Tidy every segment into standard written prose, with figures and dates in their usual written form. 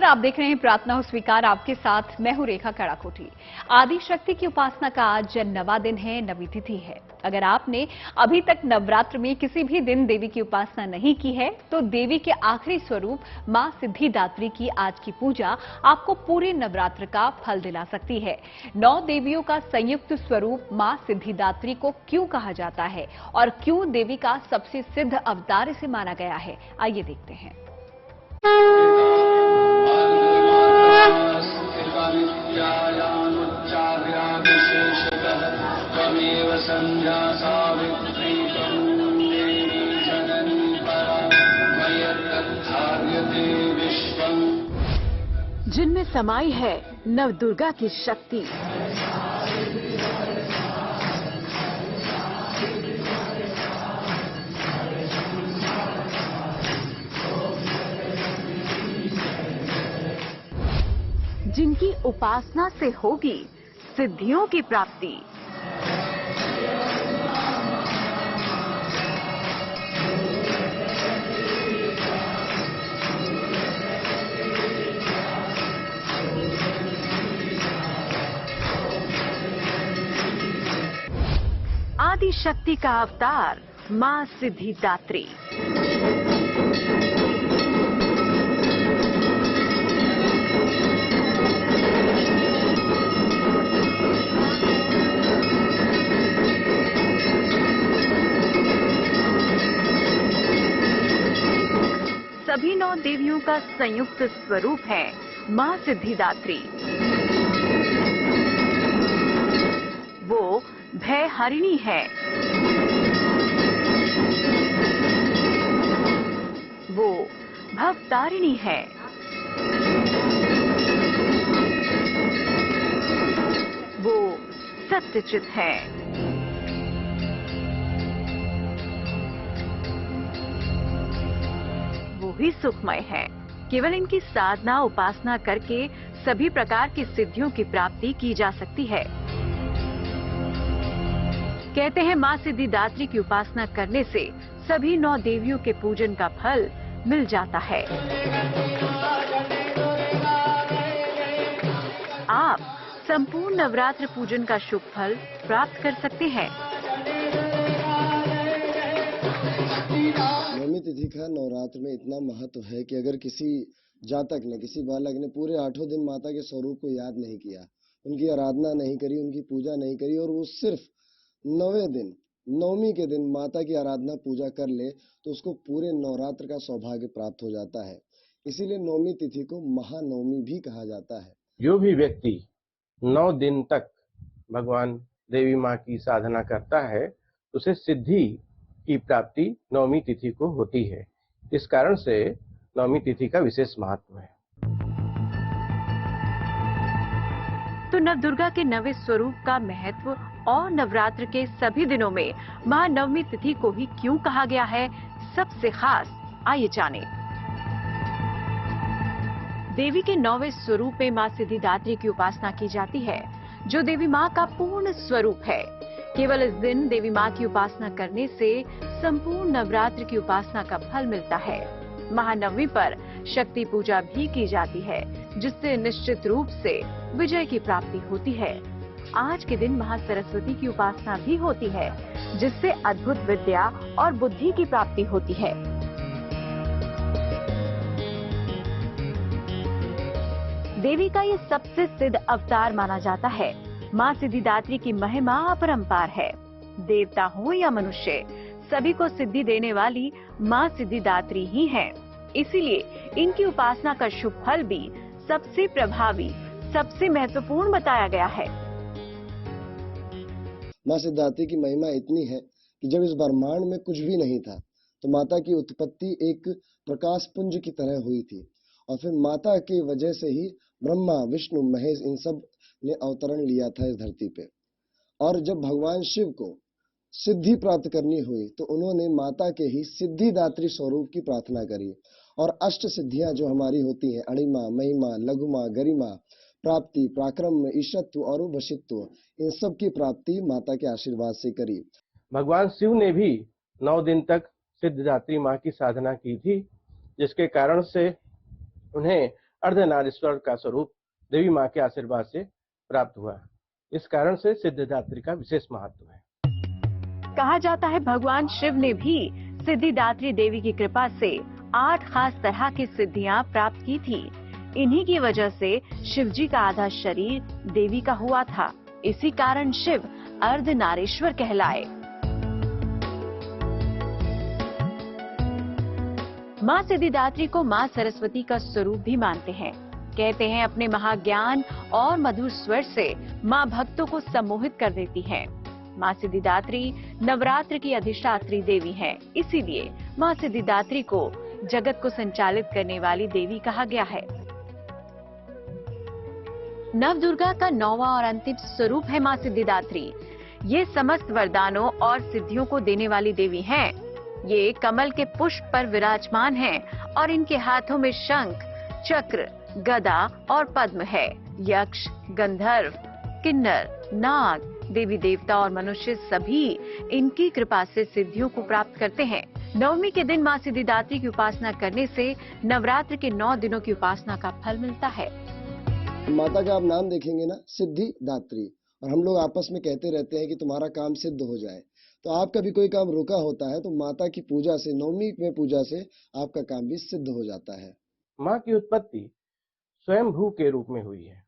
आप देख रहे हैं प्रार्थना हो स्वीकार, आपके साथ मैं हूं रेखा कड़ाकोटी। आदि शक्ति की उपासना का आज 9वां दिन है, 9वीं तिथि है। अगर आपने अभी तक नवरात्र में किसी भी दिन देवी की उपासना नहीं की है तो देवी के आखिरी स्वरूप मां सिद्धिदात्री की आज की पूजा आपको पूरे नवरात्र का फल दिला सकती है। 9 देवियों का संयुक्त स्वरूप मां सिद्धिदात्री को क्यों कहा जाता है और क्यों देवी का सबसे सिद्ध अवतार इसे माना गया है, आइए देखते हैं। जिनमें समाई है नवदुर्गा की शक्ति। जिनकी उपासना से होगी सिद्धियों की प्राप्ति। आदि शक्ति का अवतार मां सिद्धिदात्री। सभी 9 देवियों का संयुक्त स्वरूप है मां सिद्धिदात्री। वो भयहरिणी है, वो भवतारिणी है, वो सत्यचित है। वो ही सुखमय है। केवल इनकी साधना उपासना करके सभी प्रकार की सिद्धियों की प्राप्ति की जा सकती है। कहते हैं मां सिद्धिदात्री की उपासना करने से सभी 9 देवियों के पूजन का फल मिल जाता है। आप संपूर्ण नवरात्र पूजन का शुभ फल प्राप्त कर सकते हैं। नवमी तिथि का नवरात्र में इतना महत्व है कि अगर किसी जातक ने, किसी बालक ने पूरे 8 दिन माता के स्वरूप को याद नहीं किया, उनकी आराधना नहीं करी, उनकी पूजा नहीं करी और वो सिर्फ 9वें दिन, नवमी के दिन माता की आराधना पूजा कर ले तो उसको पूरे नवरात्र का सौभाग्य प्राप्त हो जाता है। इसीलिए नवमी तिथि को महानवमी भी कहा जाता है। जो भी व्यक्ति 9 दिन तक भगवान देवी माँ की साधना करता है उसे सिद्धि की प्राप्ति नवमी तिथि को होती है। इस कारण से नवमी तिथि का विशेष महत्व है। तो नवदुर्गा के 9वें स्वरूप का महत्व और नवरात्र के सभी दिनों में महानवमी तिथि को ही क्यों कहा गया है सबसे खास, आइए जानें। देवी के 9वें स्वरूप में मां सिद्धिदात्री की उपासना की जाती है, जो देवी मां का पूर्ण स्वरूप है। केवल इस दिन देवी मां की उपासना करने से संपूर्ण नवरात्र की उपासना का फल मिलता है। महानवमी पर शक्ति पूजा भी की जाती है, जिससे निश्चित रूप से विजय की प्राप्ति होती है। आज के दिन महासरस्वती की उपासना भी होती है, जिससे अद्भुत विद्या और बुद्धि की प्राप्ति होती है। देवी का ये सबसे सिद्ध अवतार माना जाता है। मां सिद्धिदात्री की महिमा अपरंपार है। देवता हो या मनुष्य, सभी को सिद्धि देने वाली मां सिद्धिदात्री ही हैं। इसीलिए इनकी उपासना का शुभ फल भी सबसे प्रभावी, सबसे महत्वपूर्ण बताया गया है। मां सिद्धिदात्री की महिमा इतनी है कि जब इस ब्रह्मांड में कुछ भी नहीं था तो माता की उत्पत्ति एक प्रकाश पुंज की तरह हुई थी और फिर माता की वजह से ही ब्रह्मा, विष्णु, महेश इन सब ने अवतरण लिया था इस धरती पे। और जब भगवान शिव को सिद्धि प्राप्त करनी हुई तो उन्होंने माता के ही सिद्धिदात्री स्वरूप की प्रार्थना करी और अष्ट सिद्धियां जो हमारी होती हैं, अणिमा, महिमा, लघुमा, गरिमा, प्राप्ति, पराक्रम, ईशत्व और वशित्व, इन सब की प्राप्ति माता के आशीर्वाद से करी। भगवान शिव ने भी 9 दिन तक सिद्धिदात्री माँ की साधना की थी, जिसके कारण से उन्हें अर्धनारीश्वर का स्वरूप देवी माँ के आशीर्वाद से प्राप्त हुआ। इस कारण से सिद्धिदात्री का विशेष महत्व है। कहा जाता है भगवान शिव ने भी सिद्धिदात्री देवी की कृपा से 8 खास तरह की सिद्धियां प्राप्त की थी। इन्हीं की वजह से शिव जी का आधा शरीर देवी का हुआ था। इसी कारण शिव अर्धनारीश्वर कहलाए। माँ सिद्धिदात्री को माँ सरस्वती का स्वरूप भी मानते हैं। कहते हैं अपने महाज्ञान और मधुर स्वर से माँ भक्तों को सम्मोहित कर देती हैं। माँ सिद्धिदात्री नवरात्र की अधिष्ठात्री देवी हैं, इसीलिए माँ सिद्धिदात्री को जगत को संचालित करने वाली देवी कहा गया है। नवदुर्गा का 9वां और अंतिम स्वरूप है माँ सिद्धिदात्री। ये समस्त वरदानों और सिद्धियों को देने वाली देवी हैं। ये कमल के पुष्प पर विराजमान हैं और इनके हाथों में शंख, चक्र, गदा और पद्म है। यक्ष, गंधर्व, किन्नर, नाग, देवी देवता और मनुष्य सभी इनकी कृपा से सिद्धियों को प्राप्त करते हैं। नवमी के दिन माँ सिद्धिदात्री की उपासना करने से नवरात्र के 9 दिनों की उपासना का फल मिलता है। माता का आप नाम देखेंगे ना, सिद्धिदात्री, और हम लोग आपस में कहते रहते हैं कि तुम्हारा काम सिद्ध हो जाए। तो आपका भी कोई काम रुका होता है तो माता की पूजा से, नवमी में पूजा से आपका काम भी सिद्ध हो जाता है। माँ की उत्पत्ति स्वयंभू के रूप में हुई है।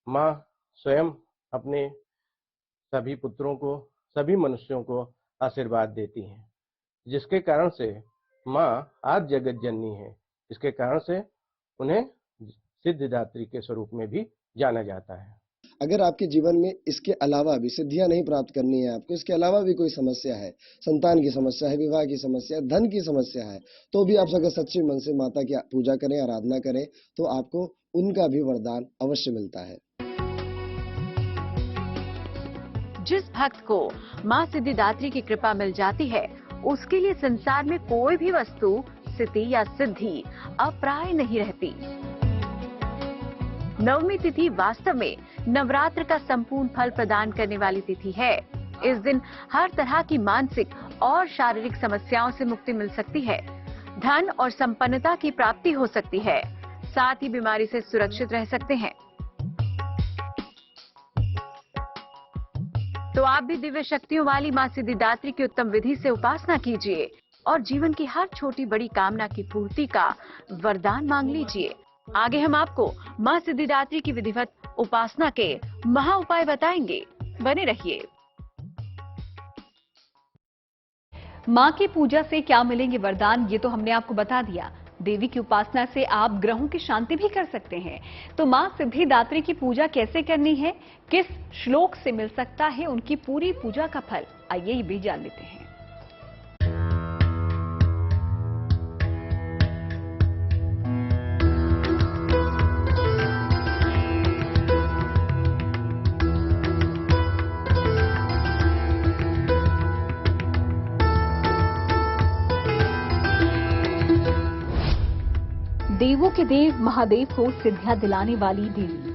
माँ स्वयं अपने सभी पुत्रों को, सभी मनुष्यों को आशीर्वाद देती हैं, जिसके कारण से माँ आदि जगत जननी है। इसके कारण से उन्हें सिद्धिदात्री के स्वरूप में भी जाना जाता है। अगर आपके जीवन में इसके अलावा भी सिद्धियां नहीं प्राप्त करनी है, आपको इसके अलावा भी कोई समस्या है, संतान की समस्या है, विवाह की समस्या है, धन की समस्या है, तो भी आप अगर सच्चे मन से माता की पूजा करें, आराधना करें, तो आपको उनका भी वरदान अवश्य मिलता है। जिस भक्त को माँ सिद्धिदात्री की कृपा मिल जाती है, उसके लिए संसार में कोई भी वस्तु, स्थिति या सिद्धि अप्राय नहीं रहती। नवमी तिथि वास्तव में नवरात्र का संपूर्ण फल प्रदान करने वाली तिथि है। इस दिन हर तरह की मानसिक और शारीरिक समस्याओं से मुक्ति मिल सकती है। धन और संपन्नता की प्राप्ति हो सकती है। साथ ही बीमारी से सुरक्षित रह सकते हैं। तो आप भी दिव्य शक्तियों वाली माँ सिद्धिदात्री की उत्तम विधि से उपासना कीजिए और जीवन की हर छोटी बड़ी कामना की पूर्ति का वरदान मांग लीजिए। आगे हम आपको माँ सिद्धिदात्री की विधिवत उपासना के महा उपाय बताएंगे। बने रहिए। माँ की पूजा से क्या मिलेंगे वरदान, ये तो हमने आपको बता दिया। देवी की उपासना से आप ग्रहों की शांति भी कर सकते हैं। तो माँ सिद्धिदात्री की पूजा कैसे करनी है, किस श्लोक से मिल सकता है उनकी पूरी पूजा का फल, आइए ये भी जान लेते हैं। देवों के देव महादेव को सिद्धियां दिलाने वाली देवी।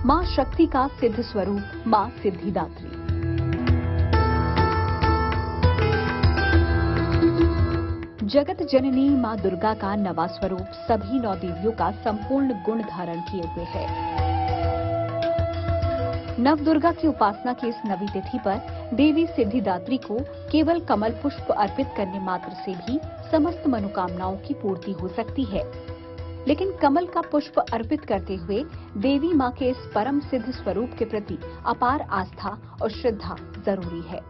मां शक्ति का सिद्ध स्वरूप मां सिद्धिदात्री। जगत जननी मां दुर्गा का नवा स्वरूप सभी 9 देवियों का संपूर्ण गुण धारण किए हुए है। नव दुर्गा की उपासना की इस नवी तिथि पर देवी सिद्धिदात्री को केवल कमल पुष्प अर्पित करने मात्र से भी समस्त मनोकामनाओं की पूर्ति हो सकती है। लेकिन कमल का पुष्प अर्पित करते हुए देवी मां के इस परम सिद्ध स्वरूप के प्रति अपार आस्था और श्रद्धा जरूरी है।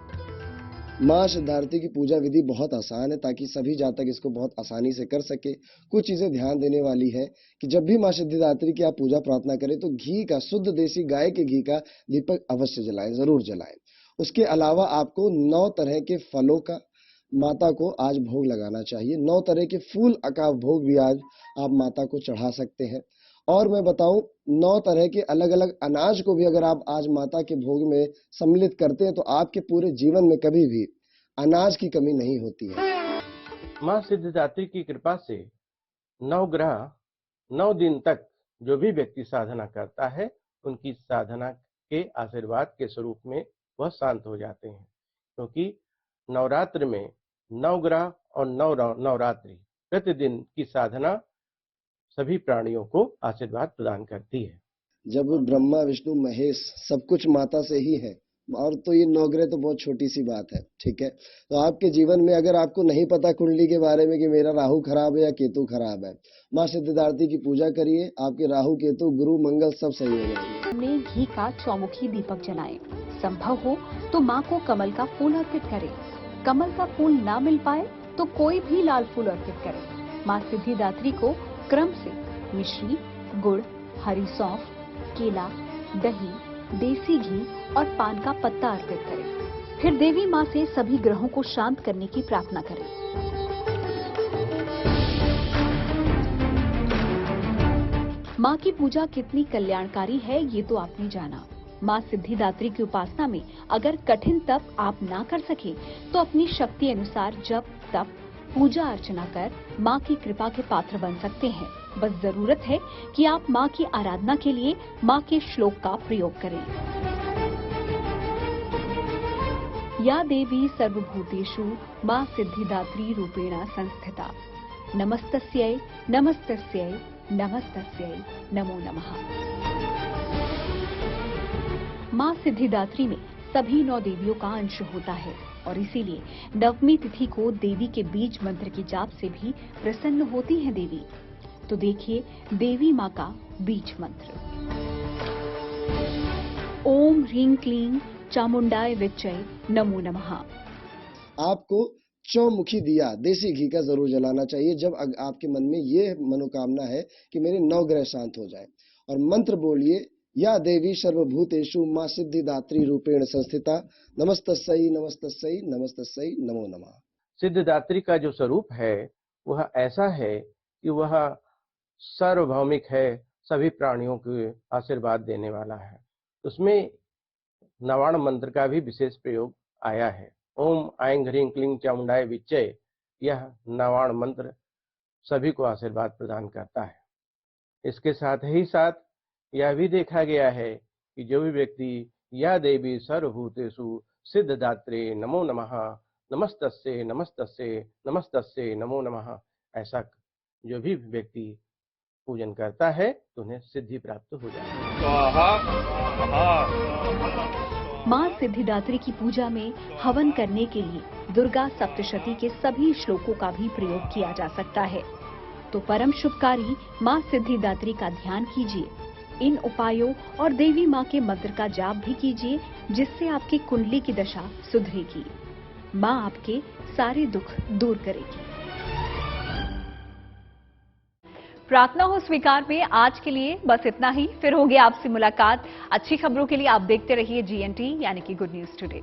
माँ सिद्धिदात्री की पूजा विधि बहुत आसान है, ताकि सभी जातक इसको बहुत आसानी से कर सके। कुछ चीजें ध्यान देने वाली है कि जब भी माँ सिद्धिदात्री की आप पूजा प्रार्थना करें तो घी का, शुद्ध देसी गाय के घी का दीपक अवश्य जलाएं, जरूर जलाएं। उसके अलावा आपको 9 तरह के फलों का माता को आज भोग लगाना चाहिए। 9 तरह के फूल का भोग भी आज आप माता को चढ़ा सकते हैं। और मैं बताऊं, 9 तरह के अलग अलग अनाज को भी अगर आप आज माता के भोग में सम्मिलित करते हैं तो आपके पूरे जीवन में कभी भी अनाज की कमी नहीं होती है। माँ सिद्धिदात्री की कृपा से 9 ग्रह 9 दिन तक जो भी व्यक्ति साधना करता है, उनकी साधना के आशीर्वाद के स्वरूप में वह शांत हो जाते हैं, क्योंकि नवरात्र में नवग्रह और नवरात्रि प्रतिदिन की साधना सभी प्राणियों को आशीर्वाद प्रदान करती है। जब ब्रह्मा विष्णु महेश सब कुछ माता से ही है, और तो ये नवग्रह तो बहुत छोटी सी बात है, ठीक है। तो आपके जीवन में अगर आपको नहीं पता कुंडली के बारे में कि मेरा राहु खराब है या केतु खराब है, माँ सिद्धिदात्री की पूजा करिए, आपके राहु केतु गुरु मंगल सब सही हो जाएंगे। हमने घी का चौमुखी दीपक जलाएं। संभव हो तो माँ को कमल का फूल अर्पित करें। कमल का फूल ना मिल पाए तो कोई भी लाल फूल अर्पित करें। माँ सिद्धिदात्री को क्रम से मिश्री, गुड़, हरी सौंफ, केला, दही, देसी घी और पान का पत्ता अर्पित करें। फिर देवी माँ से सभी ग्रहों को शांत करने की प्रार्थना करें। माँ की पूजा कितनी कल्याणकारी है ये तो आपने जाना। माँ सिद्धिदात्री की उपासना में अगर कठिन तप आप ना कर सके तो अपनी शक्ति अनुसार जप, तप, पूजा अर्चना कर माँ की कृपा के पात्र बन सकते हैं। बस जरूरत है कि आप माँ की आराधना के लिए माँ के श्लोक का प्रयोग करें। या देवी सर्वभूतेषु माँ सिद्धिदात्री रूपेण संस्थिता। नमस्तस्यै नमस्तस्यै नमस्तस्यै नमो नमः। माँ सिद्धिदात्री में सभी 9 देवियों का अंश होता है और इसीलिए नवमी तिथि को देवी के बीज मंत्र की जाप से भी प्रसन्न होती है देवी। तो देखिए देवी माँ का बीज मंत्र। ओम ह्रीं क्लीं चामुंडाय विच्चय नमो नमः। आपको चौमुखी दिया देसी घी का जरूर जलाना चाहिए जब आपके मन में ये मनोकामना है कि मेरे नवग्रह शांत हो जाए, और मंत्र बोलिए, या देवी सर्वभूतेषु माँ सिद्धिदात्री रूपेण संस्थिता। नमस्तस्यै नमस्तस्यै नमस्तस्यै नमो नमः। सिद्धिदात्री का जो स्वरूप है वह ऐसा है कि वह सार्वभौमिक है, सभी प्राणियों के आशीर्वाद देने वाला है। उसमें नवाण मंत्र का भी विशेष प्रयोग आया है। ओम ऐं ह्रीं क्लीं चामुंडाय विच्चय, यह नवाण मंत्र सभी को आशीर्वाद प्रदान करता है। इसके साथ ही साथ यह भी देखा गया है कि जो भी व्यक्ति या देवी सर्वभूतेषु सिद्धिदात्रे नमो नमः, नमस्तस्यै नमस्तस्यै नमस्तस्यै नमो नमः, ऐसा जो भी व्यक्ति पूजन करता है तो उन्हें सिद्धि प्राप्त हो जाती है। माँ सिद्धिदात्री की पूजा में हवन करने के लिए दुर्गा सप्तशती के सभी श्लोकों का भी प्रयोग किया जा सकता है। तो परम शुभकारी माँ सिद्धिदात्री का ध्यान कीजिए, इन उपायों और देवी माँ के मंत्र का जाप भी कीजिए, जिससे आपकी कुंडली की दशा सुधरेगी। माँ आपके सारे दुख दूर करेगी। प्रार्थना हो स्वीकार में आज के लिए बस इतना ही। फिर होगी आपसे मुलाकात। अच्छी खबरों के लिए आप देखते रहिए GNT यानी कि गुड न्यूज टुडे।